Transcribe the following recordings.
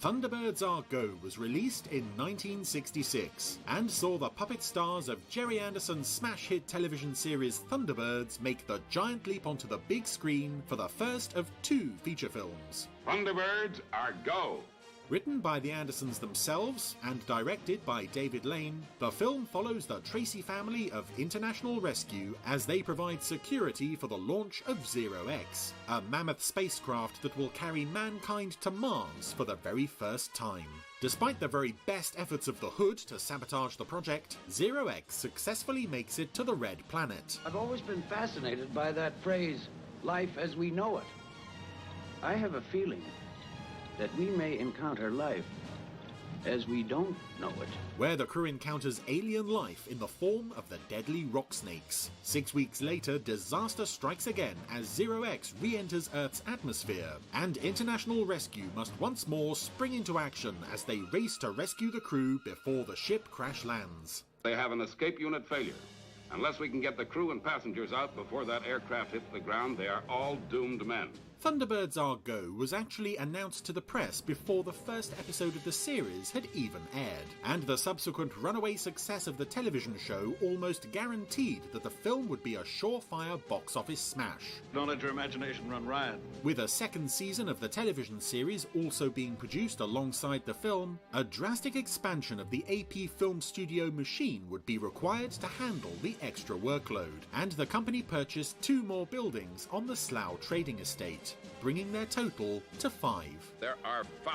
Thunderbirds Are Go was released in 1966 and saw the puppet stars of Gerry Anderson's smash hit television series Thunderbirds make the giant leap onto the big screen for the first of two feature films. Thunderbirds Are Go! Written by the Andersons themselves and directed by David Lane, the film follows the Tracy family of International Rescue as they provide security for the launch of Zero-X, a mammoth spacecraft that will carry mankind to Mars for the very first time. Despite the very best efforts of the Hood to sabotage the project, Zero-X successfully makes it to the Red Planet. I've always been fascinated by that phrase, life as we know it. I have a feeling that we may encounter life as we don't know it. Where the crew encounters alien life in the form of the deadly rock snakes. 6 weeks later, disaster strikes again as Zero-X re-enters Earth's atmosphere, and International Rescue must once more spring into action as they race to rescue the crew before the ship crash lands. They have an escape unit failure. Unless we can get the crew and passengers out before that aircraft hits the ground, they are all doomed men. Thunderbirds Are Go was actually announced to the press before the first episode of the series had even aired, and the subsequent runaway success of the television show almost guaranteed that the film would be a surefire box office smash. Don't let your imagination run riot. With a second season of the television series also being produced alongside the film, a drastic expansion of the AP Film Studio machine would be required to handle the extra workload, and the company purchased 2 more buildings on the Slough trading estate, bringing their total to 5. There are 5.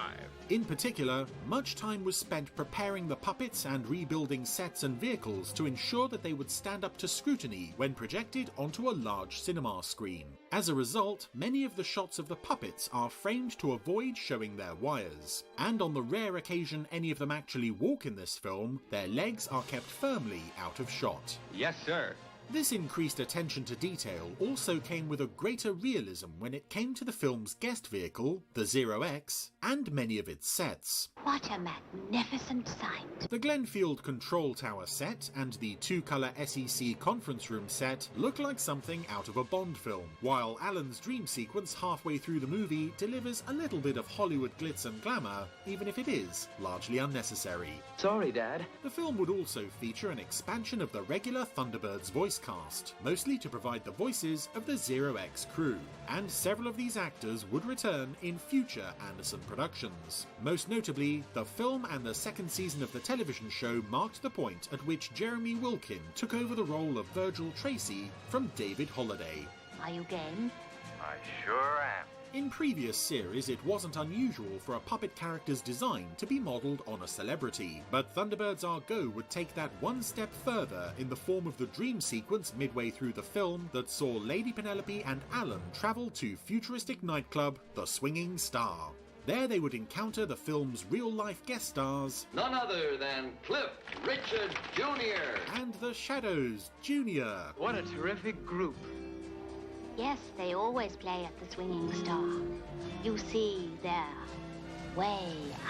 In particular, much time was spent preparing the puppets and rebuilding sets and vehicles to ensure that they would stand up to scrutiny when projected onto a large cinema screen. As a result, many of the shots of the puppets are framed to avoid showing their wires, and on the rare occasion any of them actually walk in this film, their legs are kept firmly out of shot. Yes, sir. This increased attention to detail also came with a greater realism when it came to the film's guest vehicle, the Zero-X, and many of its sets. What a magnificent sight! The Glenfield Control Tower set and the 2-colour SEC conference room set look like something out of a Bond film, while Alan's dream sequence halfway through the movie delivers a little bit of Hollywood glitz and glamour, even if it is largely unnecessary. Sorry, Dad. The film would also feature an expansion of the regular Thunderbirds voice cast, mostly to provide the voices of the Zero-X crew, and several of these actors would return in future Anderson productions. Most notably, the film and the second season of the television show marked the point at which Jeremy Wilkin took over the role of Virgil Tracy from David Holliday. Are you game? I sure am. In previous series, it wasn't unusual for a puppet character's design to be modelled on a celebrity, but Thunderbirds Are Go would take that one step further in the form of the dream sequence midway through the film that saw Lady Penelope and Alan travel to futuristic nightclub The Swinging Star. There they would encounter the film's real-life guest stars, none other than Cliff Richard Jr. and the Shadows Jr. What a terrific group. Yes, they always play at the Swinging Star. You see, they're way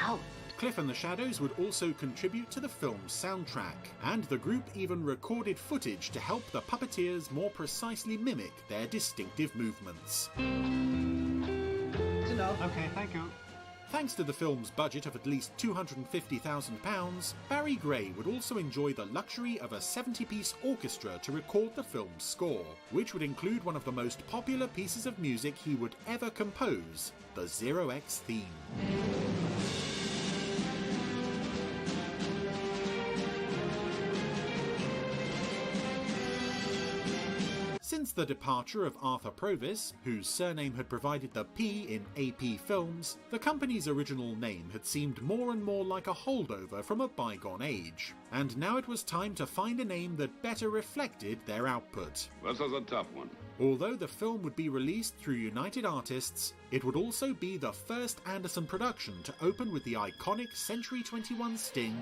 out. Cliff and the Shadows would also contribute to the film's soundtrack, and the group even recorded footage to help the puppeteers more precisely mimic their distinctive movements. It's enough. Okay, thank you. Thanks to the film's budget of at least £250,000, Barry Gray would also enjoy the luxury of a 70-piece orchestra to record the film's score, which would include one of the most popular pieces of music he would ever compose, the Zero-X theme. Since the departure of Arthur Provis, whose surname had provided the P in AP Films, the company's original name had seemed more and more like a holdover from a bygone age, and now it was time to find a name that better reflected their output. This is a tough one. Although the film would be released through United Artists, it would also be the first Anderson production to open with the iconic Century 21 sting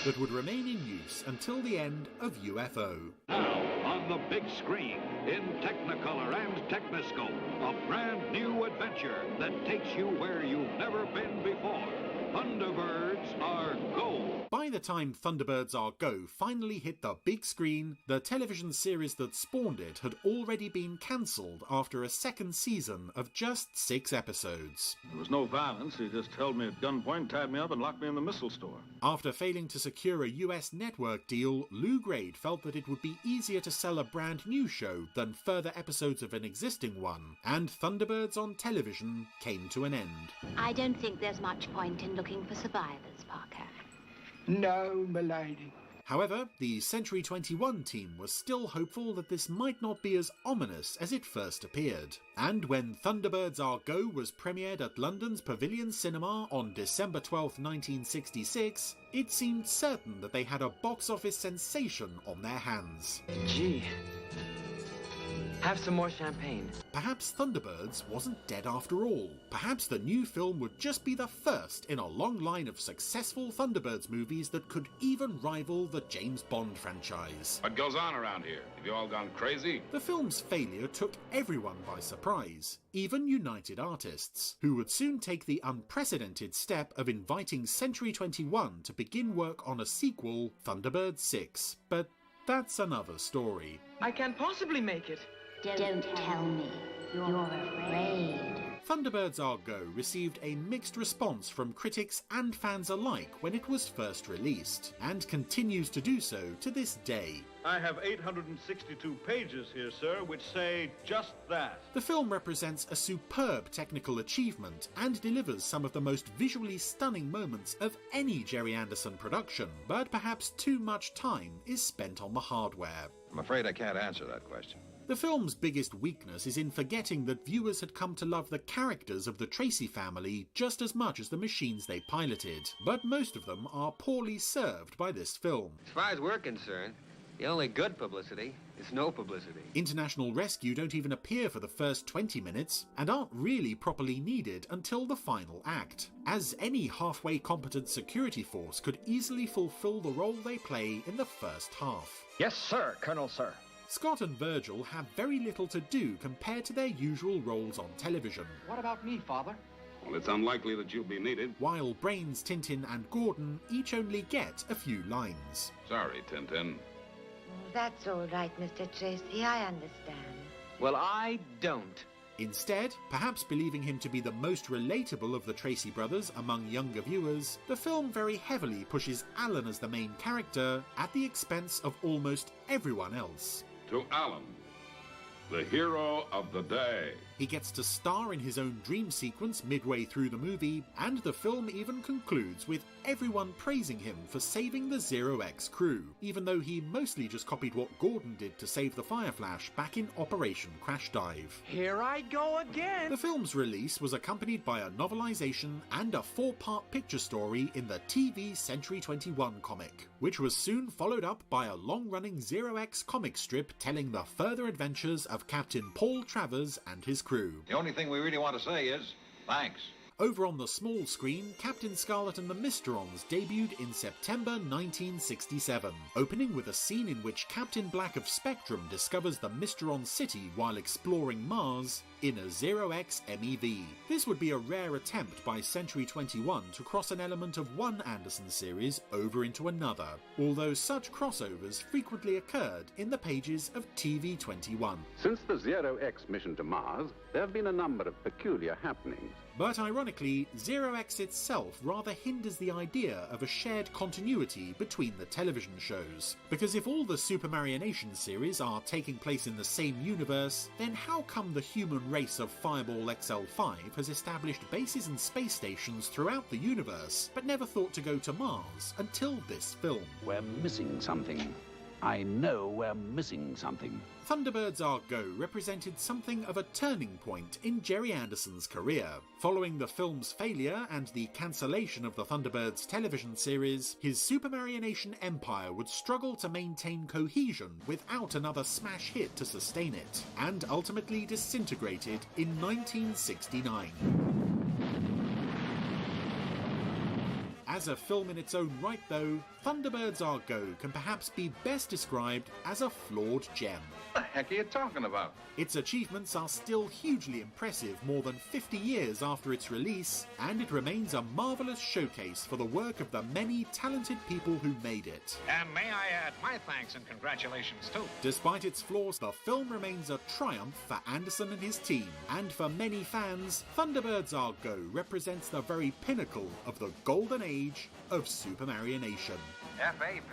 that would remain in use until the end of UFO. Now, on the big screen, in Technicolor and Technoscope, a brand new adventure that takes you where you've never been before. Thunderbirds Are Go! By By the time Thunderbirds Are Go finally hit the big screen, the television series that spawned it had already been cancelled after a second season of just 6 episodes. There was no violence. He just held me at gunpoint, tied me up, and locked me in the missile store. After failing to secure a US network deal, Lou Grade felt that it would be easier to sell a brand new show than further episodes of an existing one, and Thunderbirds on television came to an end. I don't think there's much point in looking for survivors, Parker. No, milady. However, the Century 21 team was still hopeful that this might not be as ominous as it first appeared. And when Thunderbirds Are Go was premiered at London's Pavilion Cinema on December 12, 1966, it seemed certain that they had a box office sensation on their hands. Gee. Have some more champagne. Perhaps Thunderbirds wasn't dead after all. Perhaps the new film would just be the first in a long line of successful Thunderbirds movies that could even rival the James Bond franchise. What goes on around here? Have you all gone crazy? The film's failure took everyone by surprise, even United Artists, who would soon take the unprecedented step of inviting Century 21 to begin work on a sequel, Thunderbirds 6. But that's another story. I can't possibly make it. Don't tell me. You're afraid. Thunderbirds Are Go received a mixed response from critics and fans alike when it was first released, and continues to do so to this day. I have 862 pages here, sir, which say just that. The film represents a superb technical achievement and delivers some of the most visually stunning moments of any Gerry Anderson production, but perhaps too much time is spent on the hardware. I'm afraid I can't answer that question. The film's biggest weakness is in forgetting that viewers had come to love the characters of the Tracy family just as much as the machines they piloted, but most of them are poorly served by this film. As far as we're concerned, the only good publicity is no publicity. International Rescue don't even appear for the first 20 minutes and aren't really properly needed until the final act, as any halfway competent security force could easily fulfill the role they play in the first half. Yes, sir, Colonel, sir. Scott and Virgil have very little to do compared to their usual roles on television. What about me, Father? Well, it's unlikely that you'll be needed. While Brains, Tintin and Gordon each only get a few lines. Sorry, Tintin. That's all right, Mr. Tracy, I understand. Well, I don't. Instead, perhaps believing him to be the most relatable of the Tracy brothers among younger viewers, the film very heavily pushes Alan as the main character at the expense of almost everyone else. To Alan, the hero of the day. He gets to star in his own dream sequence midway through the movie, and the film even concludes with everyone praising him for saving the Zero X crew, even though he mostly just copied what Gordon did to save the Fireflash back in Operation Crash Dive. Here I go again! The film's release was accompanied by a novelization and a 4-part picture story in the TV Century 21 comic, which was soon followed up by a long-running Zero X comic strip telling the further adventures of Captain Paul Travers and his crew. The only thing we really want to say is thanks. Over on the small screen, Captain Scarlet and the Mysterons debuted in September 1967, opening with a scene in which Captain Black of Spectrum discovers the Mysteron city while exploring Mars in a Zero X MEV. This would be a rare attempt by Century 21 to cross an element of one Anderson series over into another, although such crossovers frequently occurred in the pages of TV 21. Since the Zero X mission to Mars, there have been a number of peculiar happenings. But ironically, Zero X itself rather hinders the idea of a shared continuity between the television shows. Because if all the Supermarionation series are taking place in the same universe, then how come the human race of Fireball XL5 has established bases and space stations throughout the universe, but never thought to go to Mars until this film? We're missing something. I know we're missing something. Thunderbirds Are Go represented something of a turning point in Gerry Anderson's career. Following the film's failure and the cancellation of the Thunderbirds television series, his Supermarionation empire would struggle to maintain cohesion without another smash hit to sustain it, and ultimately disintegrated in 1969. As a film in its own right though, Thunderbirds Are Go can perhaps be best described as a flawed gem. What the heck are you talking about? Its achievements are still hugely impressive more than 50 years after its release, and it remains a marvellous showcase for the work of the many talented people who made it. And may I add my thanks and congratulations too. Despite its flaws, the film remains a triumph for Anderson and his team, and for many fans, Thunderbirds Are Go represents the very pinnacle of the golden age of Super Mario Nation. FAP.